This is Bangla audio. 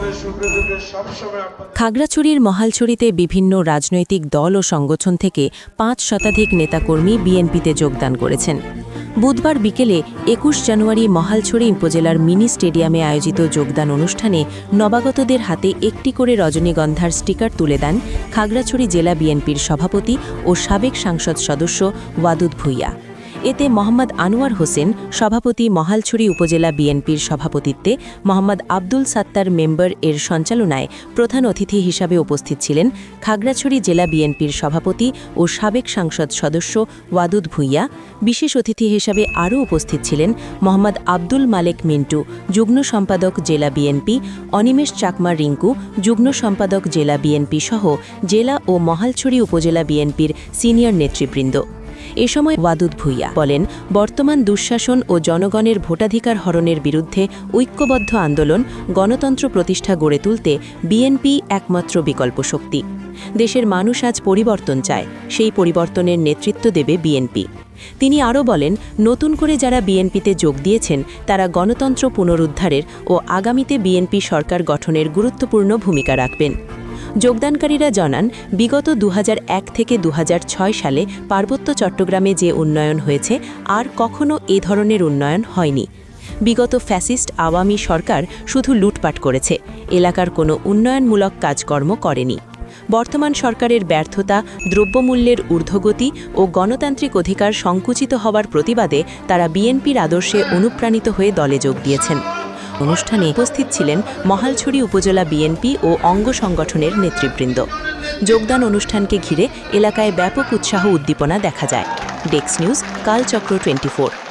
আমাদের সুখে দুঃখে সবসময় আপনাদের। খাগড়াছড়ির মহালছড়িতে বিভিন্ন রাজনৈতিক দল ও সংগঠন থেকে ৫ শতাধিক নেতাকর্মী বিএনপিতে যোগদান করেছেন। বুধবার বিকেলে ২১ জানুয়ারি মহালছড়ি উপজেলার মিনি স্টেডিয়ামে আয়োজিত যোগদান অনুষ্ঠানে নবাগতদের হাতে একটি করে রজনীগন্ধার স্টিকার তুলে দেন খাগড়াছড়ি জেলা বিএনপির সভাপতি ও সাবেক সংসদ সদস্য ওয়াদুদ ভূঁইয়া। এতে মোহাম্মদ আনোয়ার হোসেন সভাপতি, মহালছড়ি উপজেলা বিএনপির সভাপতিত্বে মোহাম্মদ আব্দুল সাত্তার মেম্বার এর সঞ্চালনায় প্রধান অতিথি হিসাবে উপস্থিত ছিলেন খাগড়াছড়ি জেলা বিএনপির সভাপতি ও সাবেক সংসদ সদস্য ওয়াদুদ ভূঁইয়া। বিশেষ অতিথি হিসাবে আরও উপস্থিত ছিলেন মোহাম্মদ আব্দুল মালেক মিন্টু, যুগ্ম সম্পাদক জেলা বিএনপি, অনিমেষ চাকমা রিঙ্কু, যুগ্ম সম্পাদক জেলা বিএনপি সহ জেলা ও মহালছড়ি উপজেলা বিএনপির সিনিয়র নেতৃবৃন্দ। এ সময় ওয়াদুদ ভূঁইয়া বলেন, বর্তমান দুঃশাসন ও জনগণের ভোটাধিকার হরণের বিরুদ্ধে ঐক্যবদ্ধ আন্দোলন, গণতন্ত্র প্রতিষ্ঠা গড়ে তুলতে বিএনপি একমাত্র বিকল্প শক্তি। দেশের মানুষ আজ পরিবর্তন চায়, সেই পরিবর্তনের নেতৃত্ব দেবে বিএনপি। তিনি আরও বলেন, নতুন করে যারা বিএনপিতে যোগ দিয়েছেন তারা গণতন্ত্র পুনরুদ্ধারের ও আগামীতে বিএনপি সরকার গঠনের গুরুত্বপূর্ণ ভূমিকা রাখবেন। যোগদানকারীরা জানান, বিগত ২০০১ থেকে ২০০৬ সালে পার্বত্য চট্টগ্রামে যে উন্নয়ন হয়েছে আর কখনো এ ধরনের উন্নয়ন হয়নি। বিগত ফ্যাসিস্ট আওয়ামী সরকার শুধু লুটপাট করেছে, এলাকার কোনো উন্নয়নমূলক কাজকর্ম করেনি। বর্তমান সরকারের ব্যর্থতা, দ্রব্যমূল্যের ঊর্ধ্বগতি ও গণতান্ত্রিক অধিকার সংকুচিত হওয়ার প্রতিবাদে তারা বিএনপির আদর্শে অনুপ্রাণিত হয়ে দলে যোগ দিয়েছেন। অনুষ্ঠানে উপস্থিত ছিলেন মহালছড়ি উপজেলা বিএনপি ও অঙ্গ সংগঠনের নেতৃবৃন্দ। যোগদান অনুষ্ঠানকে ঘিরে এলাকায় ব্যাপক উৎসাহ উদ্দীপনা দেখা যায়। Desk news, Kalchakra 24।